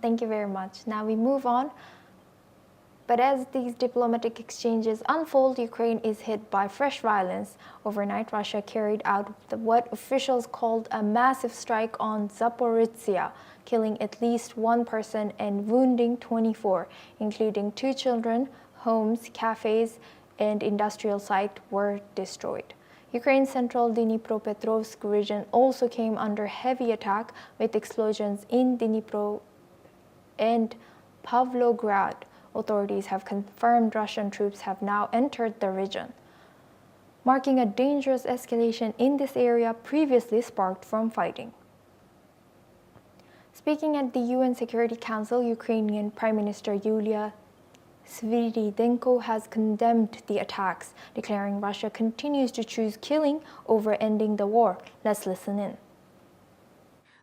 Thank you very much. Now we move on. But as these diplomatic exchanges unfold, Ukraine is hit by fresh violence. Overnight, Russia carried out what officials called a massive strike on Zaporizhzhia, killing at least one person and wounding 24, including 2 children. Homes, cafes, and industrial sites were destroyed. Ukraine's central Dnipropetrovsk region also came under heavy attack, with explosions in Dnipro and Pavlograd. Authorities have confirmed Russian troops have now entered the region, marking a dangerous escalation in this area previously sparked from fighting. Speaking at the UN Security Council, Ukrainian Prime Minister Yulia Sviridenko has condemned the attacks, declaring Russia continues to choose killing over ending the war. Let's listen in.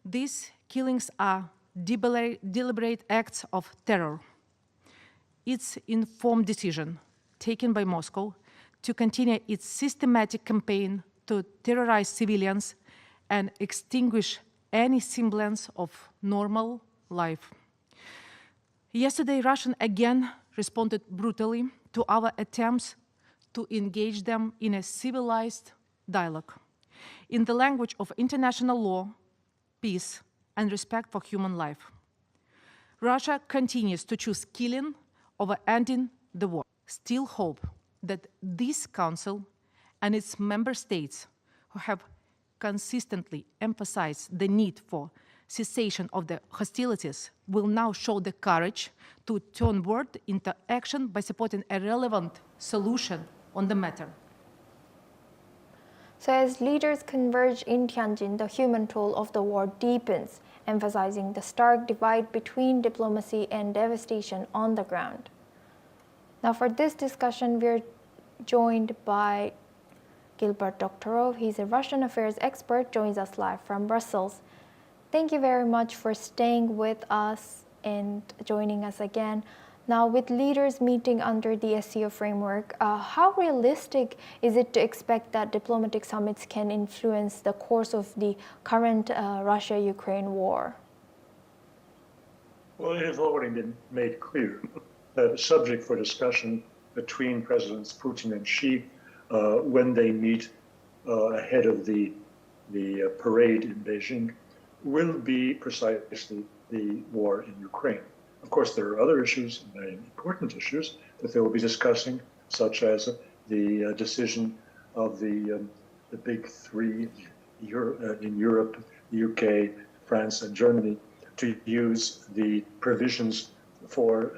These killings are deliberate acts of terror. It's informed decision taken by Moscow to continue its systematic campaign to terrorize civilians and extinguish any semblance of normal life. Yesterday, Russia again responded brutally to our attempts to engage them in a civilized dialogue, in the language of international law, peace, and respect for human life. Russia continues to choose killing over ending the war. Still hope that this Council and its member states, who have consistently emphasized the need for cessation of the hostilities, will now show the courage to turn word into action by supporting a relevant solution on the matter. So as leaders converge in Tianjin, the human toll of the war deepens, emphasizing the stark divide between diplomacy and devastation on the ground. Now for this discussion, we're joined by Gilbert Doktorov. He's a Russian affairs expert, joins us live from Brussels. Thank you very much for staying with us and joining us again. Now, with leaders meeting under the SCO framework, how realistic is it to expect that diplomatic summits can influence the course of the current Russia-Ukraine war? Well, it has already been made clear that a subject for discussion between Presidents Putin and Xi when they meet ahead of the parade in Beijing will be precisely the war in Ukraine. Of course, there are other issues, very important issues, that they will be discussing, such as the decision of the big three in Europe, the UK, France, and Germany, to use the provisions for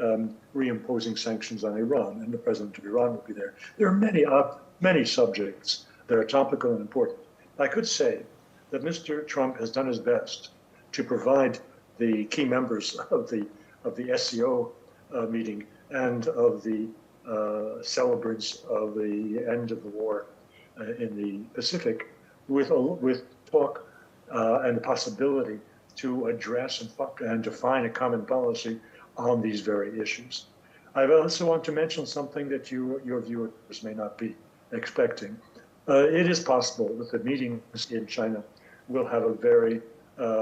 reimposing sanctions on Iran, and the president of Iran will be there. There are many subjects that are topical and important. I could say that Mr. Trump has done his best to provide the key members of the SCO meeting and of the celebrants of the end of the war in the Pacific with talk and the possibility to address and define a common policy on these very issues. I also want to mention something that your viewers may not be expecting. It is possible that the meetings in China will have a very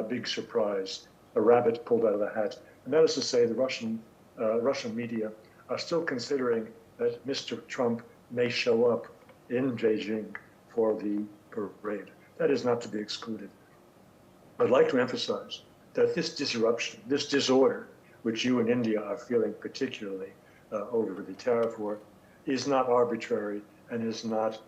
big surprise, a rabbit pulled out of the hat. And that is to say, the Russian media are still considering that Mr. Trump may show up in Beijing for the parade. That is not to be excluded. I'd like to emphasize that this disruption, this disorder, which you in India are feeling particularly over the tariff war, is not arbitrary and is not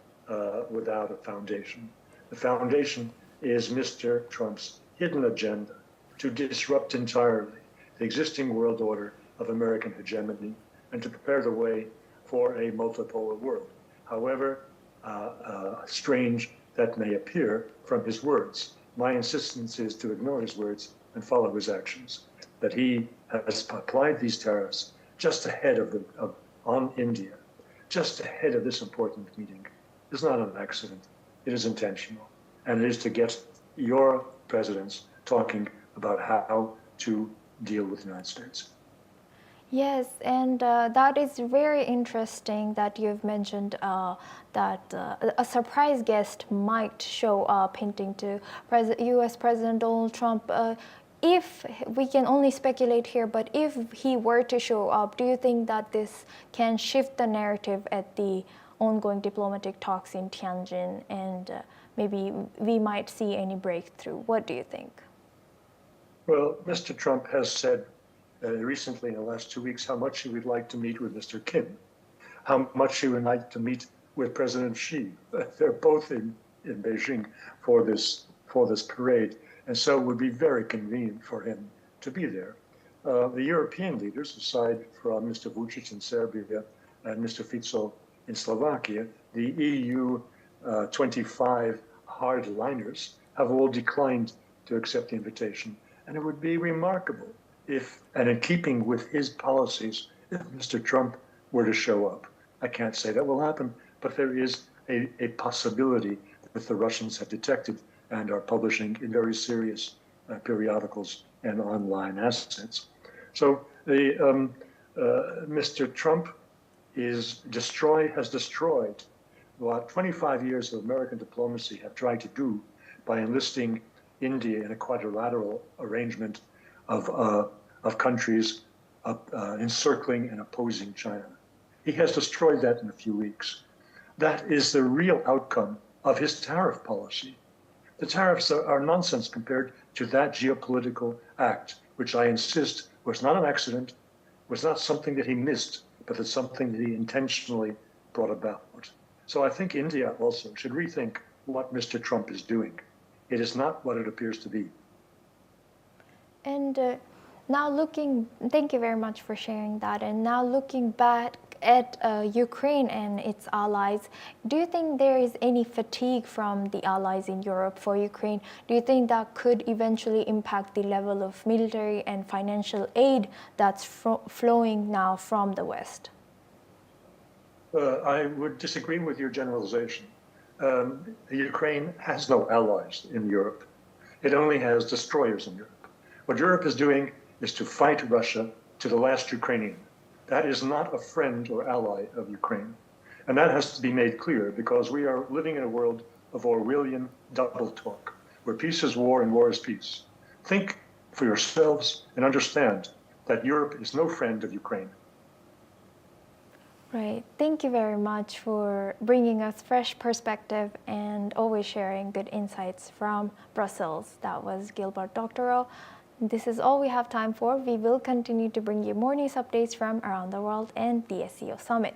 without a foundation. The foundation is Mr. Trump's hidden agenda to disrupt entirely the existing world order of American hegemony and to prepare the way for a multipolar world. However strange that may appear from his words, my insistence is to ignore his words and follow his actions. That he has applied these tariffs just ahead on India, just ahead of this important meeting, is not an accident. It is intentional, and it is to get your presidents talking about how to deal with the United States. Yes, and that is very interesting that you've mentioned that a surprise guest might show up, hinting to U.S. President Donald Trump. if we can only speculate here, but if he were to show up, do you think that this can shift the narrative at the ongoing diplomatic talks in Tianjin, and maybe we might see any breakthrough? What do you think? Well, Mr. Trump has said recently in the last 2 weeks how much he would like to meet with Mr. Kim, how much he would like to meet with President Xi. They're both in Beijing for this parade, and so it would be very convenient for him to be there. The European leaders, aside from Mr. Vučić in Serbia and Mr. Fico in Slovakia, the EU 25 hardliners have all declined to accept the invitation. And it would be remarkable if, and in keeping with his policies, if Mr. Trump were to show up. I can't say that will happen, but there is a possibility that the Russians have detected and are publishing in very serious periodicals and online assets. So Mr. Trump has destroyed what 25 years of American diplomacy have tried to do by enlisting India in a quadrilateral arrangement of countries encircling and opposing China. He has destroyed that in a few weeks. That is the real outcome of his tariff policy. The tariffs are nonsense compared to that geopolitical act, which I insist was not an accident, was not something that he missed, but it's something that he intentionally brought about. So I think India also should rethink what Mr. Trump is doing. It is not what it appears to be. And thank you very much for sharing that. And now looking back at Ukraine and its allies, do you think there is any fatigue from the allies in Europe for Ukraine? Do you think that could eventually impact the level of military and financial aid that's flowing now from the West? I would disagree with your generalization. Ukraine has no allies in Europe. It only has destroyers in Europe. What Europe is doing is to fight Russia to the last Ukrainian. That is not a friend or ally of Ukraine. And that has to be made clear because we are living in a world of Orwellian double talk, where peace is war and war is peace. Think for yourselves and understand that Europe is no friend of Ukraine. Right. Thank you very much for bringing us fresh perspective and always sharing good insights from Brussels. That was Gilbert Doctorow. This is all we have time for. We will continue to bring you more news updates from around the world and the SEO Summit.